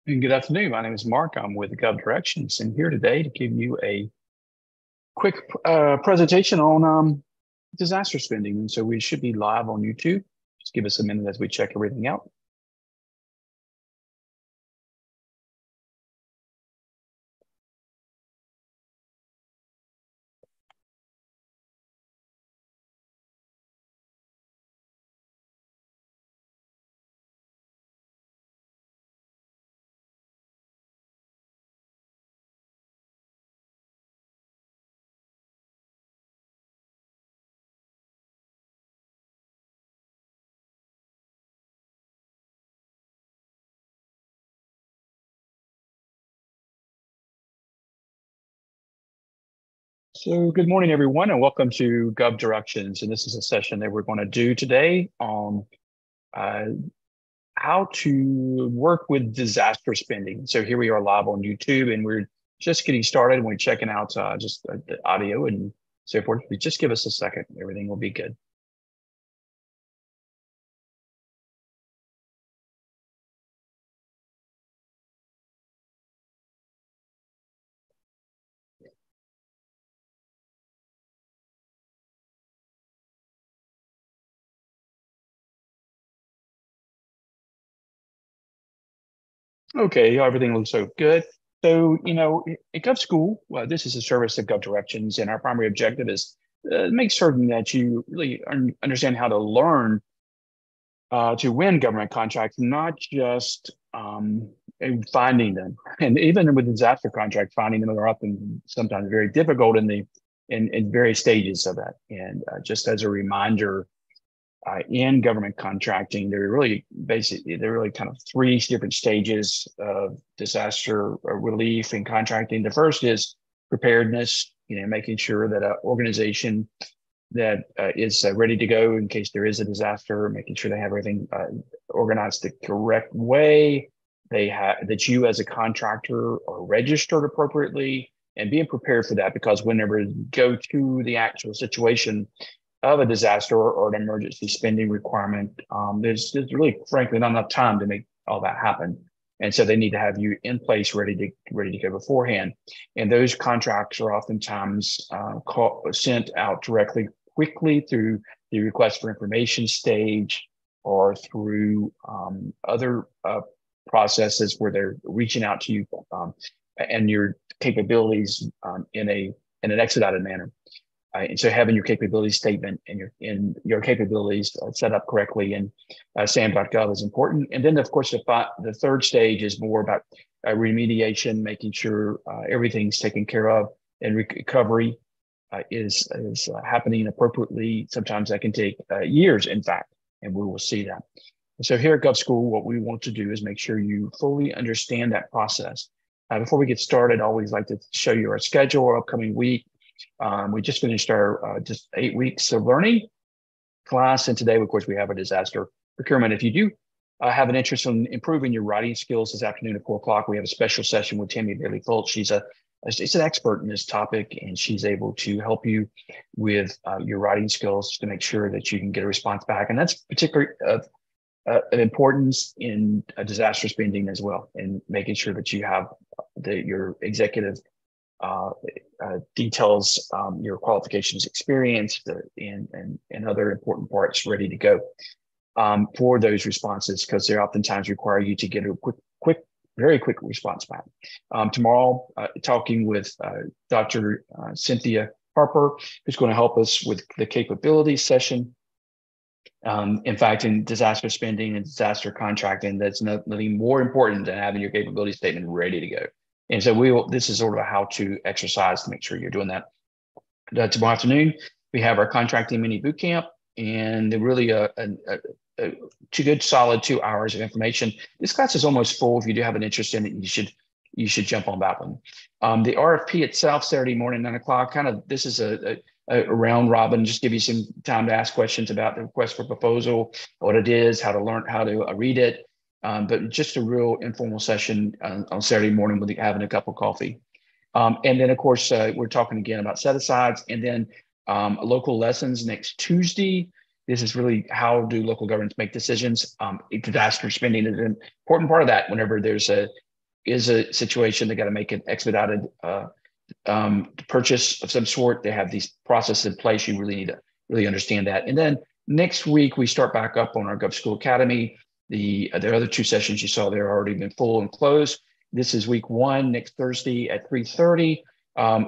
And good afternoon. My name is Mark. I'm with GovDirections and here today to give you a quick presentation on disaster spending. And so we should be live on YouTube. Just give us a minute as we check everything out. So good morning, everyone, and welcome to GovDirections. And this is a session that we're going to do today on uh, how to work with disaster spending. So here we are live on YouTube, and we're just getting started. And we're checking out the audio and so forth. Just give us a second. Everything will be good. Okay, everything looks so good. So, at GovSchool, this is a service of GovDirections, and our primary objective is make certain that you really understand how to learn to win government contracts, not just in finding them. And even with disaster contracts, finding them are often sometimes very difficult in various stages of that. And just as a reminder, in government contracting, there are really kind of three different stages of disaster relief and contracting. The first is preparedness, making sure that an organization that is ready to go in case there is a disaster, making sure they have everything organized the correct way. That you as a contractor are registered appropriately and being prepared for that, because whenever you go to the actual situation of a disaster or an emergency spending requirement, there's really, frankly, not enough time to make all that happen. And so they need to have you in place, ready to go beforehand. And those contracts are oftentimes sent out directly, quickly through the request for information stage or through other processes where they're reaching out to you and your capabilities in an expedited manner. And so having your capability statement and your capabilities set up correctly in SAM.gov is important. And then, of course, the third stage is more about remediation, making sure everything's taken care of, and recovery is happening appropriately. Sometimes that can take years, in fact, and we will see that. So here at GovSchool, what we want to do is make sure you fully understand that process. Before we get started, I always like to show you our schedule, our upcoming week. We just finished our just 8 weeks of learning class. And today, of course, we have a disaster procurement. If you do have an interest in improving your writing skills this afternoon at 4 o'clock, we have a special session with Tammy Bailey-Fultz. She's an expert in this topic, and she's able to help you with your writing skills to make sure that you can get a response back. And that's particularly of importance in disaster spending as well, and making sure that you have your executive details, your qualifications, experience, and other important parts ready to go for those responses, because they oftentimes require you to get a very quick response back. Tomorrow, talking with Dr. Cynthia Harper, who's going to help us with the capability session. In fact, in disaster spending and disaster contracting, that's nothing more important than having your capability statement ready to go. And so this is sort of a how-to exercise to make sure you're doing that. Tomorrow afternoon, we have our contracting mini boot camp, and really a good solid 2 hours of information. This class is almost full. If you do have an interest in it, you should jump on that one. The RFP itself, Saturday morning, 9 o'clock, this is a round robin, just give you some time to ask questions about the request for proposal, what it is, how to learn, how to read it. But just a real informal session on Saturday morning with having a cup of coffee. And then, of course, we're talking again about set-asides, and then local lessons next Tuesday. This is really how do local governments make decisions. Disaster spending is an important part of that. Whenever there's a is a situation they got to make an expedited purchase of some sort. They have these processes in place. You really need to really understand that. And then next week we start back up on our GovSchool Academy. The other two sessions you saw there are already been full and closed. This is week one, next Thursday at 3:30.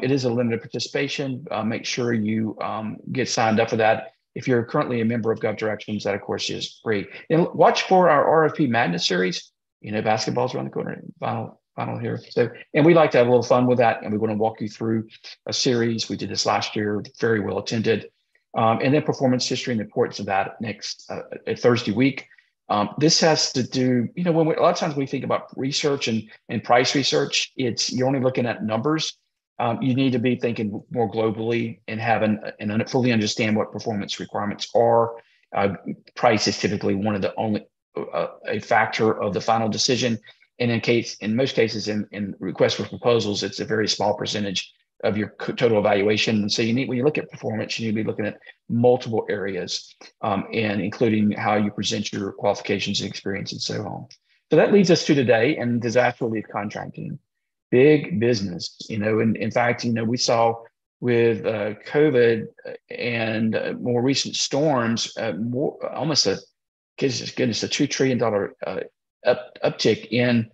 It is a limited participation. Make sure you get signed up for that. If you're currently a member of GovDirections, that of course is free. And watch for our RFP Madness series. You know, basketball's around the corner. Final here. So, and we like to have a little fun with that. And we're going to walk you through a series. We did this last year, very well attended. And then performance history and the importance of that next Thursday week. This has to do, you know, a lot of times we think about research and price research, you're only looking at numbers. You need to be thinking more globally and fully understand what performance requirements are. Price is typically one of the only a factor of the final decision. And in most cases, in requests for proposals, it's a very small percentage of your total evaluation. And so when you look at performance, you need to be looking at multiple areas, and including how you present your qualifications and experience and so on. So that leads us to today and disaster relief contracting. Big business, you know, and in fact, you know, we saw with COVID and more recent storms, almost a $2 trillion uptick in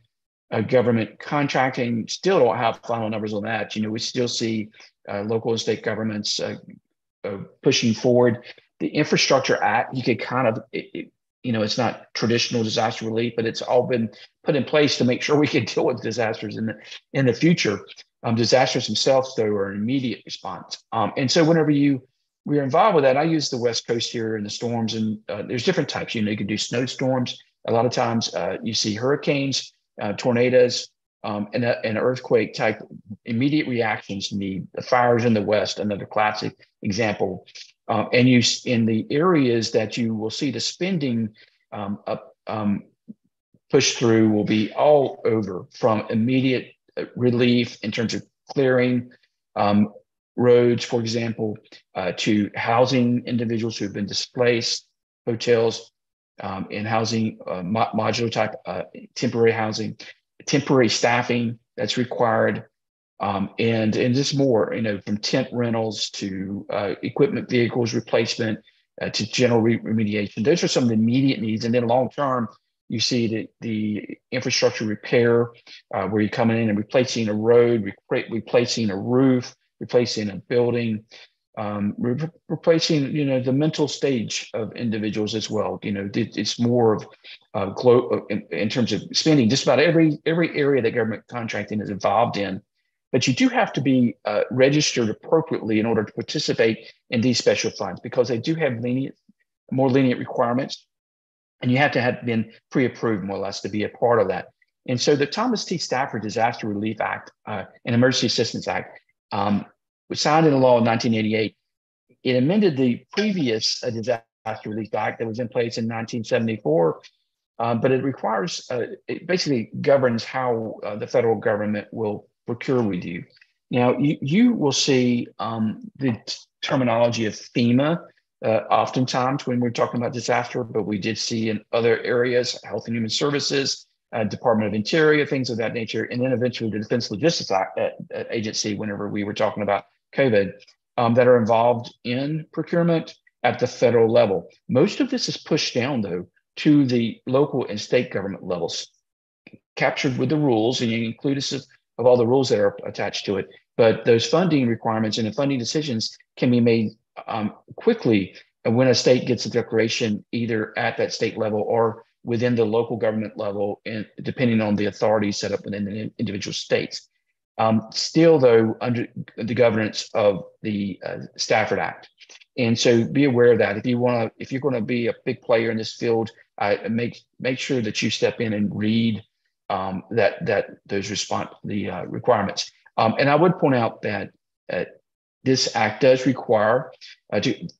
government contracting. Still don't have final numbers on that. You know, we still see local and state governments pushing forward. The Infrastructure Act, you could kind of, you know, it's not traditional disaster relief, but it's all been put in place to make sure we can deal with disasters in the future. Disasters themselves, though, are an immediate response. And so whenever we're involved with that, I use the West Coast here and the storms, and there's different types. You know, you can do snowstorms. A lot of times you see hurricanes, tornadoes, and earthquake type immediate reactions need. The fires in the West, another classic example. And in the areas that you will see the spending push through will be all over, from immediate relief in terms of clearing roads, for example, to housing individuals who have been displaced, hotels, and housing, modular type, temporary housing, temporary staffing that's required, and just more, you know, from tent rentals to equipment vehicles replacement to general remediation. Those are some of the immediate needs. And then long term, you see the infrastructure repair, where you're coming in and replacing a road, replacing a roof, replacing a building, replacing, you know, the mental stage of individuals as well. You know, it's more of in terms of spending. Just about every area that government contracting is involved in. But you do have to be registered appropriately in order to participate in these special funds, because they do have more lenient requirements, and you have to have been pre-approved more or less to be a part of that. And so the Thomas T. Stafford Disaster Relief Act and Emergency Assistance Act was signed into law in 1988. It amended the previous Disaster Relief Act that was in place in 1974, but it requires, it basically governs how the federal government will procure with you. Now, you will see the terminology of FEMA oftentimes when we're talking about disaster, but we did see in other areas, Health and Human Services, Department of Interior, things of that nature, and then eventually the Defense Logistics Agency, whenever we were talking about COVID, that are involved in procurement at the federal level. Most of this is pushed down, though, to the local and state government levels, captured with the rules, and you include us of all the rules that are attached to it. But those funding requirements and the funding decisions can be made quickly when a state gets a declaration, either at that state level or within the local government level, and depending on the authorities set up within the individual states. Still, though, under the governance of the Stafford Act. And so be aware of that. If you're going to be a big player in this field, make sure that you step in and read those requirements. And I would point out that this act does require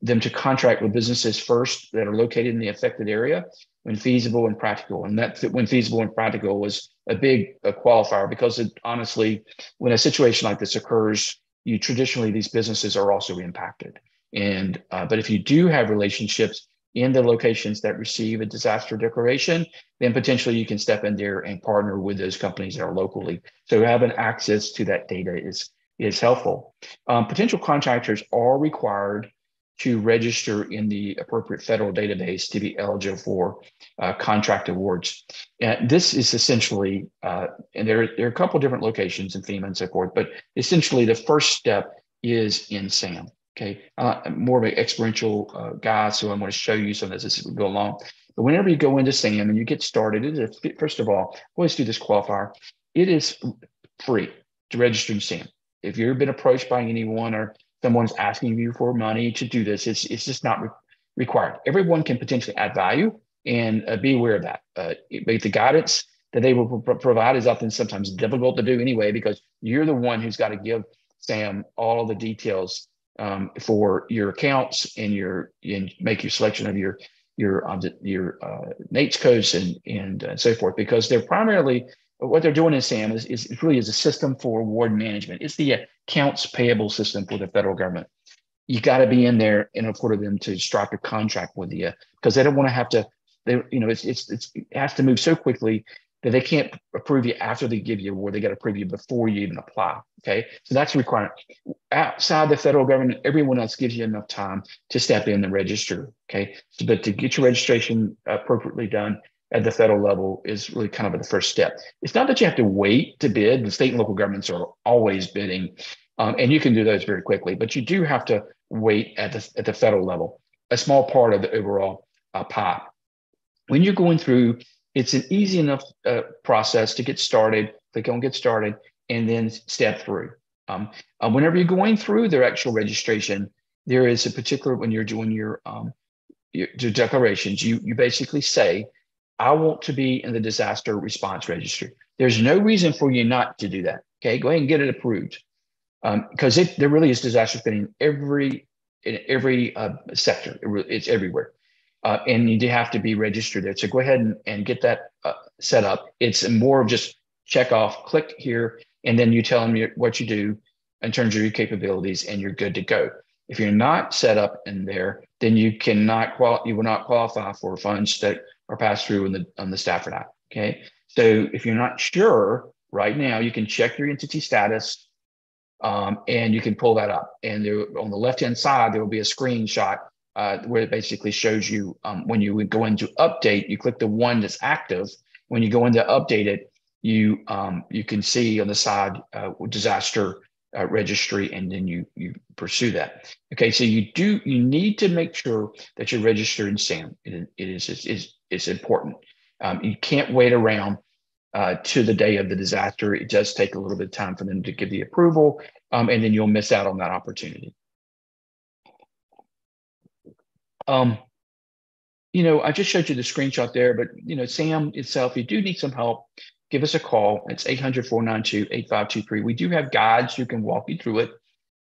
them to contract with businesses first that are located in the affected area when feasible and practical. And that when feasible and practical was a big qualifier, because honestly, when a situation like this occurs, traditionally these businesses are also impacted. And but if you do have relationships, in the locations that receive a disaster declaration, then potentially you can step in there and partner with those companies that are locally. So having access to that data is helpful. Potential contractors are required to register in the appropriate federal database to be eligible for contract awards. And this is essentially, and there are a couple of different locations in FEMA and so forth, but essentially the first step is in SAM. Okay, I'm more of an experiential guy, so I'm going to show you some of this as we go along. But whenever you go into SAM and you get started, first of all, always do this qualifier. It is free to register in SAM. If you've been approached by anyone or someone's asking you for money to do this, it's just not required. Everyone can potentially add value, and be aware of that. But the guidance that they will provide is often sometimes difficult to do anyway, because you're the one who's got to give SAM all of the details for your accounts and make your selection of your NAICS codes and so forth, because they're primarily what they're doing in SAM is really is a system for award management. It's the accounts payable system for the federal government. You got to be in there in order for them to strike a contract with you, because they don't want to have to. It has to move so quickly that they can't approve you after they give you award. They got to approve you before you even apply. Okay, so that's a requirement. Outside the federal government, everyone else gives you enough time to step in and register. Okay, but to get your registration appropriately done at the federal level is really kind of the first step. It's not that you have to wait to bid. The state and local governments are always bidding, and you can do those very quickly. But you do have to wait at the federal level, a small part of the overall pie. When you're going through, it's an easy enough process to get started. Click on Get Started, and then step through. Whenever you're going through their actual registration, there is a particular, when you're doing your declarations, you basically say, I want to be in the disaster response registry. There's no reason for you not to do that. Okay, go ahead and get it approved, because there really is disaster spending in every sector. It's everywhere, and you do have to be registered there. So go ahead and get that set up. It's more of just check off, click here, and then you tell them what you do in terms of your capabilities, and you're good to go. If you're not set up in there, then you will not qualify for funds that are passed through on the Stafford Act. Okay, so if you're not sure right now, you can check your entity status, and you can pull that up. And there, on the left-hand side, there will be a screenshot where it basically shows you when you would go into update, you click the one that's active. When you go into update it, you can see on the side disaster registry, and then you pursue that. Okay, so you need to make sure that you're registered in SAM. It's important. You can't wait around to the day of the disaster. It does take a little bit of time for them to give the approval, and then you'll miss out on that opportunity. I just showed you the screenshot there, but SAM itself, you do need some help, give us a call. It's 800-492-8523. We do have guides who can walk you through it,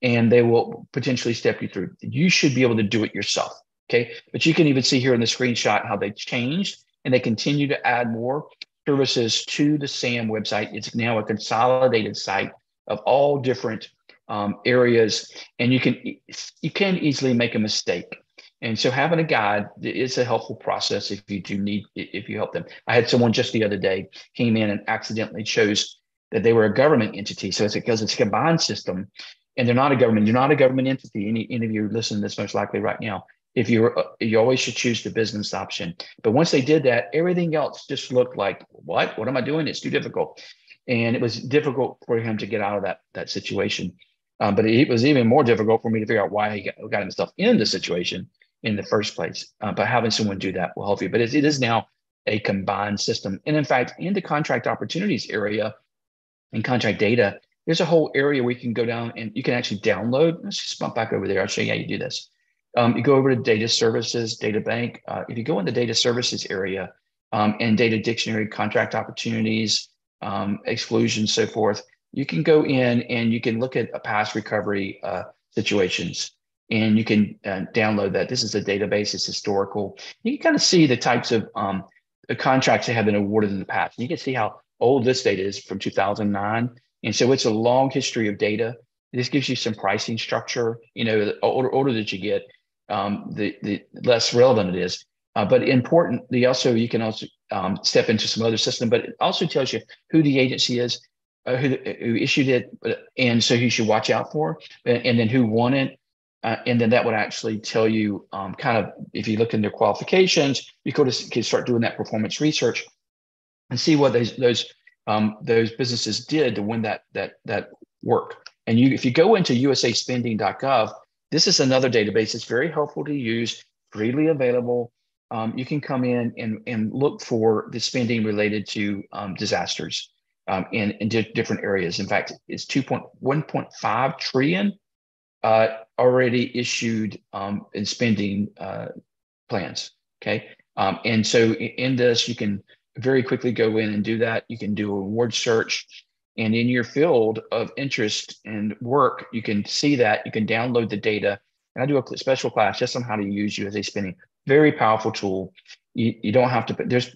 and they will potentially step you through. You should be able to do it yourself, okay? But you can even see here in the screenshot how they changed, and they continue to add more services to the SAM website. It's now a consolidated site of all different areas, and you can easily make a mistake. And so having a guide is a helpful process if you help them. I had someone just the other day came in and accidentally chose that they were a government entity. So it's because it's a combined system, and they're not a government. You're not a government entity. Any of you listening to this most likely right now. If you always should choose the business option. But once they did that, everything else just looked like, what am I doing? It's too difficult. And it was difficult for him to get out of that situation. But it was even more difficult for me to figure out why he got himself in the situation in the first place. But having someone do that will help you. But it is now a combined system. And in fact, in the contract opportunities area and contract data, there's a whole area where you can go down and you can actually download. Let's just bump back over there. I'll show you how you do this. You go over to data services, data bank. If you go in the data services area and data dictionary, contract opportunities, exclusions, so forth, you can go in and you can look at past recovery situations, and you can download that. This is a database. It's historical. You can kind of see the types of contracts that have been awarded in the past. You can see how old this data is, from 2009. And so it's a long history of data. This gives you some pricing structure. The older that you get, the less relevant it is. But importantly, also you can also step into some other system, but it also tells you who the agency is, who issued it, and so who you should watch out for, and then who won it. And then that would actually tell you kind of, if you look in their qualifications, you can start doing that performance research and see what those businesses did to win that work. And if you go into usaspending.gov, this is another database. It's very helpful to use, freely available. You can come in and look for the spending related to disasters in different areas. In fact, it's 1.5 trillion already issued in spending plans. Okay. And so in this, you can very quickly go in and do that. You can do a word search, and in your field of interest and work, you can see that. You can download the data. And I do a special class just on how to use USA Spending. Very powerful tool. You don't have to, there's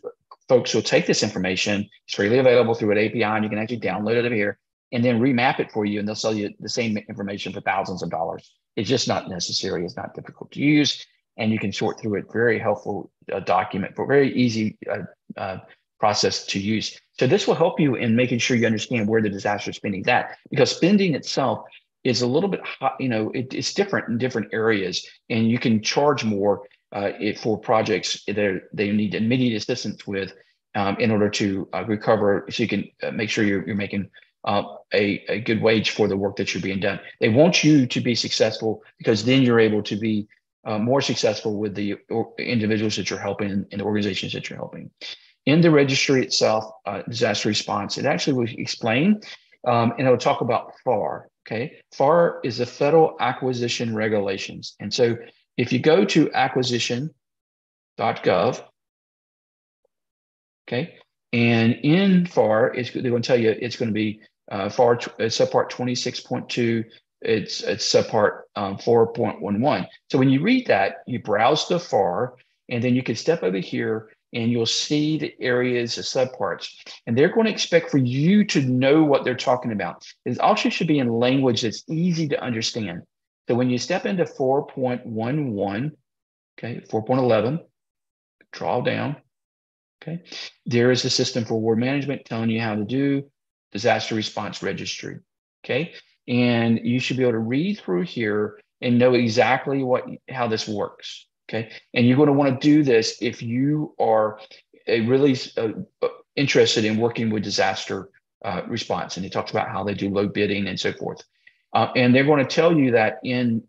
folks who'll take this information. It's freely available through an API, and you can actually download it over here and then remap it for you, and they'll sell you the same information for thousands of dollars. It's just not necessary. It's not difficult to use, and you can sort through it. Very helpful document, for very easy process to use. So this will help you in making sure you understand where the disaster spending is at, because spending itself is a little bit hot, it's different in different areas, and you can charge more for projects that they need immediate assistance with in order to recover, so you can make sure you're making a good wage for the work that you're being done. They want you to be successful, because then you're able to be more successful with the individuals that you're helping and the organizations that you're helping. In the registry itself, disaster response, it actually will explain, and it'll talk about FAR. Okay, FAR is the Federal Acquisition Regulations. And so if you go to acquisition.gov, okay, and in FAR, they're going to tell you it's going to be FAR subpart 26.2. It's subpart 4.11. So when you read that, you browse the FAR, and then you can step over here and you'll see the areas, the subparts, and they're going to expect for you to know what they're talking about. It also should be in language that's easy to understand. So when you step into 4.11, okay, 4.11, draw down, okay, there is a system for award management telling you how to do disaster response registry, okay? And you should be able to read through here and know exactly how this works. Okay, and you're going to want to do this if you are really interested in working with disaster response. And he talks about how they do low bidding and so forth. And they're going to tell you that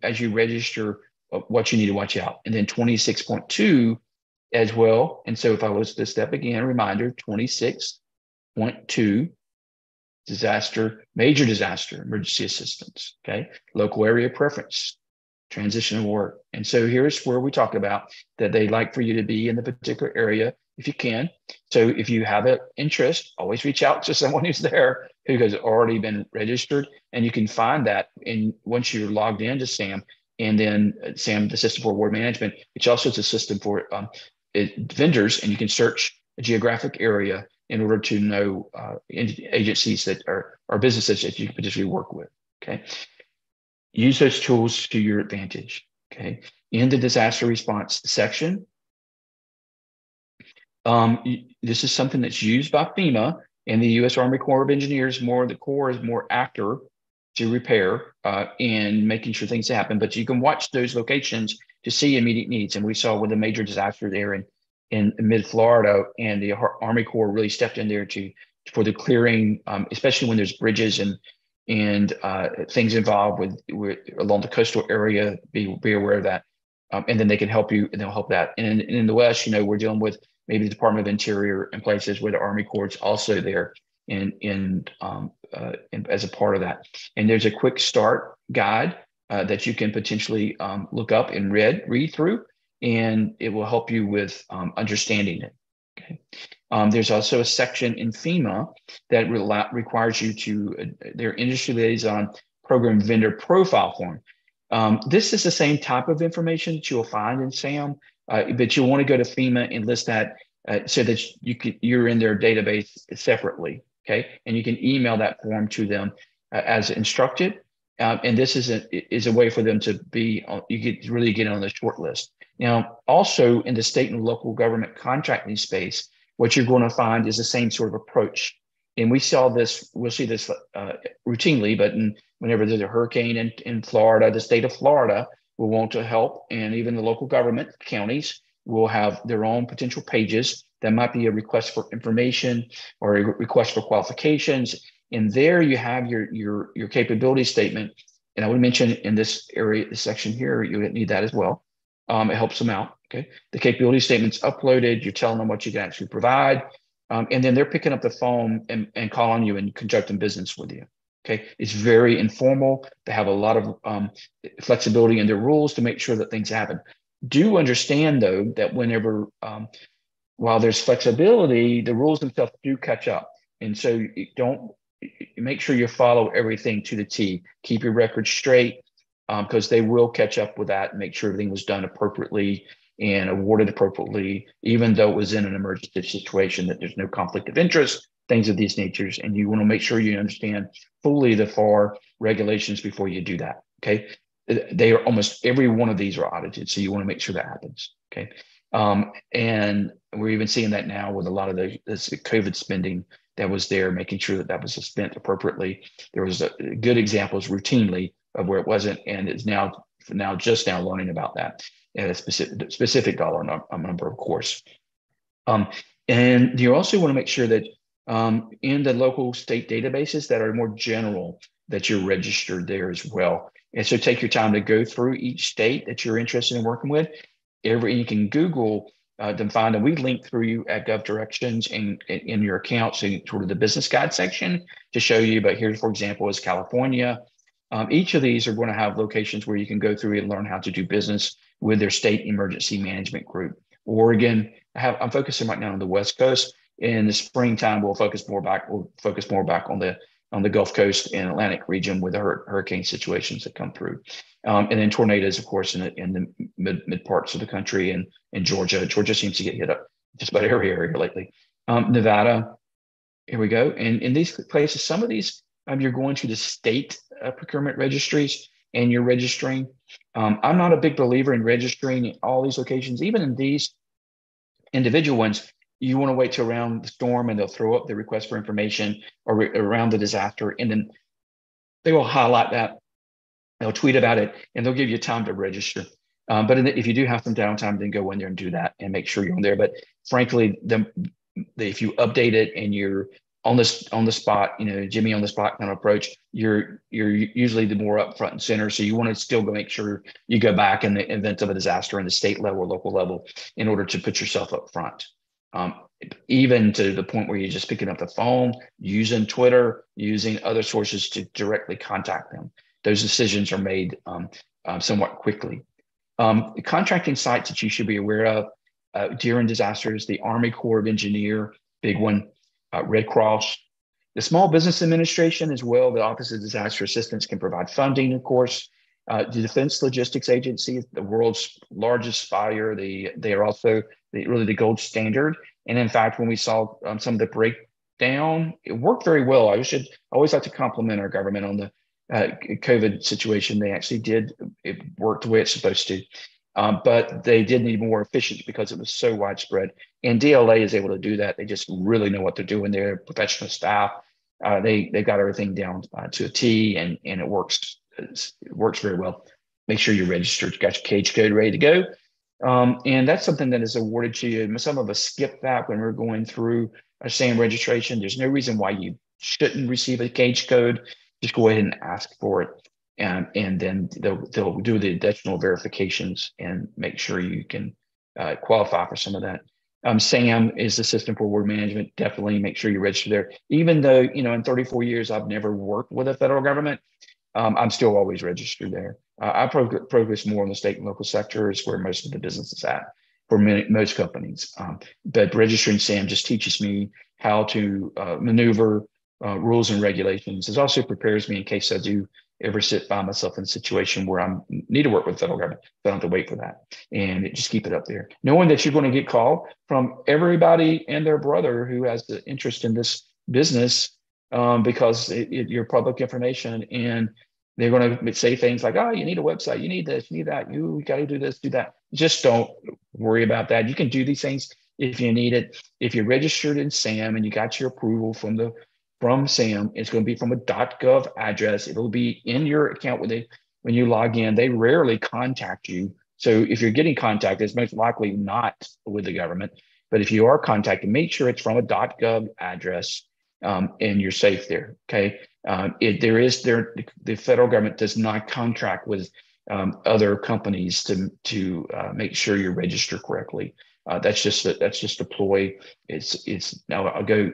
as you register what you need to watch out. And then 26.2 as well. And so if I was to step again, reminder, 26.2, major disaster emergency assistance. Okay, local area preference, transitional work. And so here's where we talk about that they like for you to be in the particular area if you can. So if you have an interest, always reach out to someone who's there who has already been registered, and you can find that once you're logged into SAM, and then SAM, the system for award management, which also is a system for vendors, and you can search a geographic area in order to know agencies that are businesses that you can potentially work with. Okay. Use those tools to your advantage, okay? In the disaster response section, this is something that's used by FEMA and the U.S. Army Corps of Engineers. The Corps is more actor to repair and making sure things happen, but you can watch those locations to see immediate needs. And we saw with a major disaster there in mid-Florida, and the Army Corps really stepped in there for the clearing, especially when there's bridges and things involved with along the coastal area. Be aware of that, and then they can help you, and they'll help that. And in the West, we're dealing with maybe the Department of Interior and places where the Army Corps is also there, and as a part of that. And there's a quick start guide that you can potentially look up and read through, and it will help you with understanding it. Okay. There's also a section in FEMA that requires you to their industry liaison program vendor profile form. This is the same type of information that you'll find in SAM, but you'll want to go to FEMA and list that so that you're in their database separately. Okay, and you can email that form to them as instructed. And this is a way for them to be you get really get on the short list. Now, also in the state and local government contracting space, what you're going to find is the same sort of approach. And we'll see this routinely, but whenever there's a hurricane in Florida, the state of Florida will want to help, and even the local government counties will have their own potential pages. That might be a request for information or a request for qualifications. And there you have your capability statement. And I would mention in this area, this section here, you need that as well. It helps them out. Okay. The capability statement's uploaded. You're telling them what you can actually provide. And then they're picking up the phone and calling you and conducting business with you. Okay. It's very informal. They have a lot of flexibility in their rules to make sure that things happen. Do understand, though, that whenever, while there's flexibility, the rules themselves do catch up. And so you don't make sure you follow everything to the T. Keep your records straight, because they will catch up with that and make sure everything was done appropriately and awarded appropriately, even though it was in an emergency situation, that there's no conflict of interest, things of these natures. And you want to make sure you understand fully the FAR regulations before you do that. Okay. They are almost every one of these are audited. So you want to make sure that happens. Okay. And we're even seeing that now with a lot of the COVID spending that was there, making sure that that was spent appropriately. There was good examples routinely of where it wasn't, and it's now just now learning about that at a specific dollar number, of course. And you also want to make sure that in the local state databases that are more general, that you're registered there as well. And so take your time to go through each state that you're interested in working with. You can Google them, find them. We link through you at GovDirections in your account, so sort of the business guide section to show you. But here, for example, is California. Each of these are going to have locations where you can go through and learn how to do business with their state emergency management group. Oregon, I'm focusing right now on the West Coast. In the springtime, we'll focus more back on the Gulf Coast and Atlantic region with the hurricane situations that come through. And then tornadoes, of course, in the mid parts of the country, and in Georgia. Georgia seems to get hit up just about every area lately. Nevada, here we go. And in these places, some of these, you're going to the state procurement registries and you're registering. I'm not a big believer in registering in all these locations, even in these individual ones. You want to wait till around the storm, and they'll throw up the request for information, or around the disaster, and then they will highlight that. They'll tweet about it, and they'll give you time to register. But if you do have some downtime, then go in there and do that and make sure you're on there. But frankly, if you update it and you're on the spot, Jimmy on the spot kind of approach, you're usually the more up front and center. So you want to still go make sure you go back in the event of a disaster in the state level or local level in order to put yourself up front. Even to the point where you're just picking up the phone, using Twitter, using other sources to directly contact them. Those decisions are made somewhat quickly. The contracting sites that you should be aware of during disasters: the Army Corps of Engineers, big one, Red Cross, the Small Business Administration as well. The Office of Disaster Assistance can provide funding, of course. The Defense Logistics Agency, the world's largest buyer, they are also really the gold standard. And in fact, when we saw some of the breakdown, it worked very well. I always like to compliment our government on the COVID situation. They actually it worked the way it's supposed to. But they did need more efficient because it was so widespread. And DLA is able to do that. They just really know what they're doing. They're professional staff. They got everything down to a T, and it works. It works very well. Make sure you're registered. You got your cage code ready to go. And that's something that is awarded to you. Some of us skip that when we're going through a SAM registration. There's no reason why you shouldn't receive a cage code. Just go ahead and ask for it. And then they'll do the additional verifications and make sure you can qualify for some of that. SAM is the System for Award Management. Definitely make sure you register there. Even though, in 34 years, I've never worked with a federal government, I'm still always registered there. I focus more on the state and local sector, is where most of the business is at for most companies. But registering SAM just teaches me how to maneuver rules and regulations. It also prepares me in case I do ever find myself in a situation where I need to work with the federal government. So I don't have to wait for that, and just keep it up there. Knowing that you're going to get called from everybody and their brother who has the interest in this business, because you're public information, and They're going to say things like, oh, you need a website, you need this, you need that, you got to do this, do that. Just don't worry about that. You can do these things if you need it. If you're registered in SAM and you got your approval from SAM, it's going to be from a .gov address. It'll be in your account when you log in. They rarely contact you. So if you're getting contacted, it's most likely not with the government. But if you are contacted, make sure it's from a .gov address, and you're safe there. Okay. The federal government does not contract with other companies to make sure you're registered correctly. That's just a ploy. It's now I'll go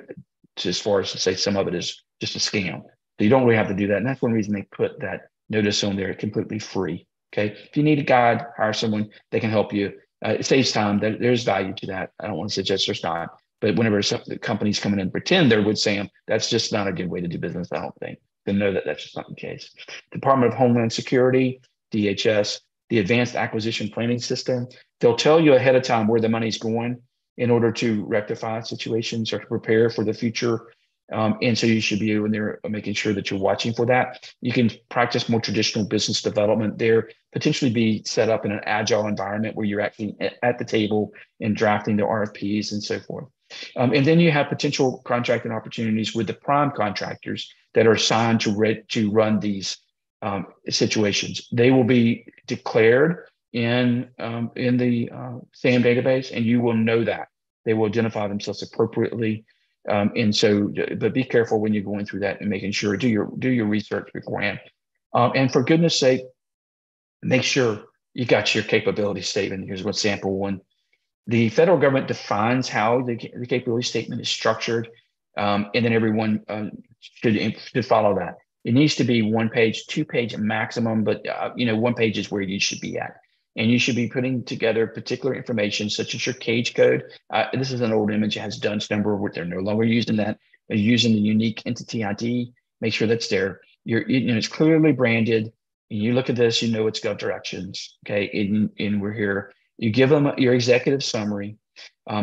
to as far as to say some of it is just a scam. So you don't really have to do that, and that's one reason they put that notice on there completely free. Okay, if you need a guide, hire someone. They can help you. It saves time. There's value to that. I don't want to suggest there's not. But whenever the companies come in and pretend they're with SAM, that's just not a good way to do business, I don't think. To know that that's just not the case. Department of Homeland Security, DHS, the Advanced Acquisition Planning System, they'll tell you ahead of time where the money's going in order to rectify situations or to prepare for the future. And so you should be in there making sure that you're watching for that. You can practice more traditional business development there, potentially be set up in an agile environment where you're actually at the table and drafting the RFPs and so forth. And then you have potential contracting opportunities with the prime contractors that are assigned to run these situations. They will be declared in the SAM database, and you will know that. They will identify themselves appropriately. And so, but be careful when you're going through that and making sure, do your research beforehand. And for goodness sake, make sure you got your capability statement. Here's what sample one. The federal government defines how the capability statement is structured, and then everyone should follow that. It needs to be 1 page, 2 page maximum, but 1 page is where you should be at. And you should be putting together particular information such as your cage code. This is an old image. It has DUNS number. They're no longer using that. They're using the unique entity ID. Make sure that's there. It's clearly branded. And you look at this, you know it's GovDirections. Okay, and we're here. You give them your executive summary,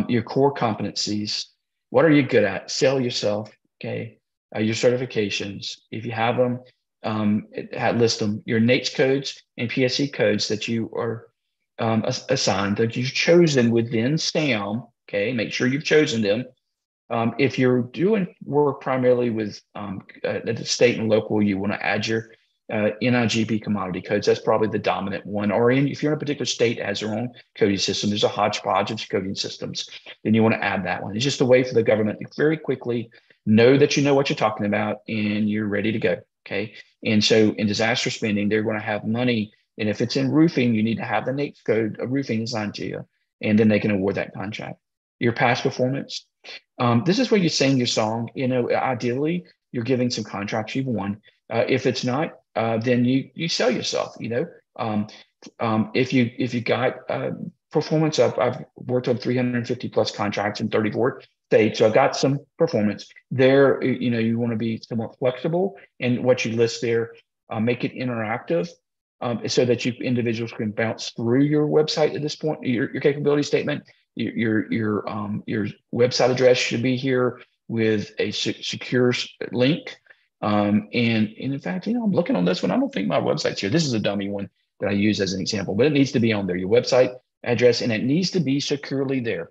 your core competencies. What are you good at? Sell yourself. Okay, your certifications. If you have them, list them. Your NAICS codes and PSE codes that you are assigned, that you've chosen within SAM. Okay, make sure you've chosen them. If you're doing work primarily with at the state and local, you want to add your NIGP commodity codes. That's probably the dominant one. Or if you're in a particular state that has their own coding system, there's a hodgepodge of coding systems, then you want to add that one. It's just a way for the government to very quickly know that you know what you're talking about and you're ready to go. Okay. And so in disaster spending, they're going to have money. And if it's in roofing, you need to have the NAICS code of roofing assigned to you, and then they can award that contract. Your past performance. This is where you sing your song. Ideally, you're giving some contracts you've won. If it's not, then you sell yourself. If you got performance up, I've worked on 350 plus contracts in 34 states, so I've got some performance there. You want to be somewhat flexible, and what you list there, make it interactive, so that individuals can bounce through your website at this point. Your capability statement, your website address should be here with a secure link. And in fact, I'm looking on this one. I don't think my website's here. This is a dummy one that I use as an example, but it needs to be on there, your website address, and it needs to be securely there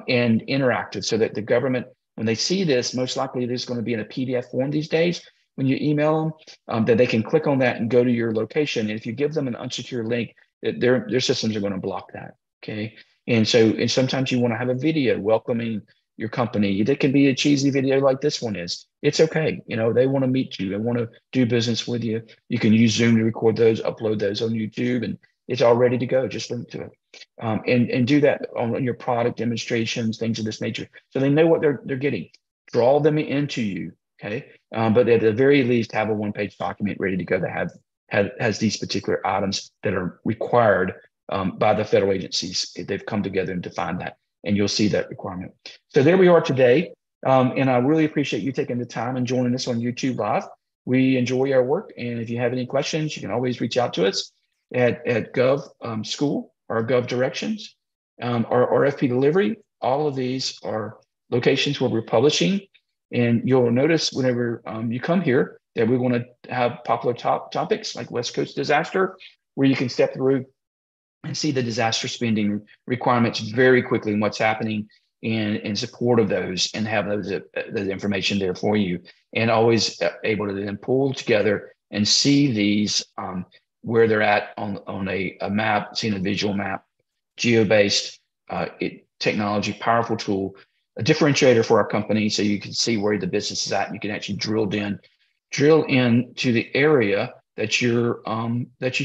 and interactive, so that the government, when they see this, most likely there's going to be in a PDF form these days when you email them, that they can click on that and go to your location. And if you give them an unsecure link, their systems are going to block that. Okay. And sometimes you want to have a video welcoming your company. That can be a cheesy video like this one is. It's okay. They want to meet you. They want to do business with you. You can use Zoom to record those, upload those on YouTube, and it's all ready to go. Just link to it. And do that on your product demonstrations, things of this nature, so they know what they're getting. Draw them into you. Okay. But at the very least, have a 1-page document ready to go that has these particular items that are required by the federal agencies. They've come together and defined that, and you'll see that requirement. So there we are today. And I really appreciate you taking the time and joining us on YouTube Live. We enjoy our work. And if you have any questions, you can always reach out to us at Gov School or GovDirections or RFP Delivery. All of these are locations where we're publishing. And you'll notice whenever you come here, that we want to have popular topics like West Coast disaster, where you can step through and see the disaster spending requirements very quickly and what's happening in support of those, and have those the information there for you, and always able to then pull together and see these where they're at on a map, seeing a visual map, geo-based technology, powerful tool, a differentiator for our company, so you can see where the business is at. And you can actually drill in to the area that you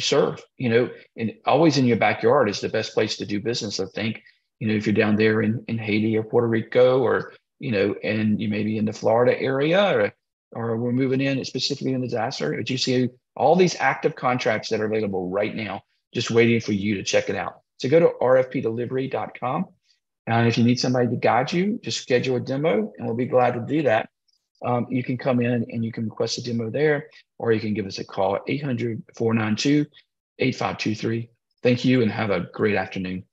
serve. And always in your backyard is the best place to do business, I think. If you're down there in Haiti or Puerto Rico, or and you may be in the Florida area, or we're moving in specifically in the disaster, but you see all these active contracts that are available right now, just waiting for you to check it out. So go to rfpdelivery.com. And if you need somebody to guide you, just schedule a demo, and we'll be glad to do that. You can come in and you can request a demo there, or you can give us a call at 800-492-8523. Thank you, and have a great afternoon.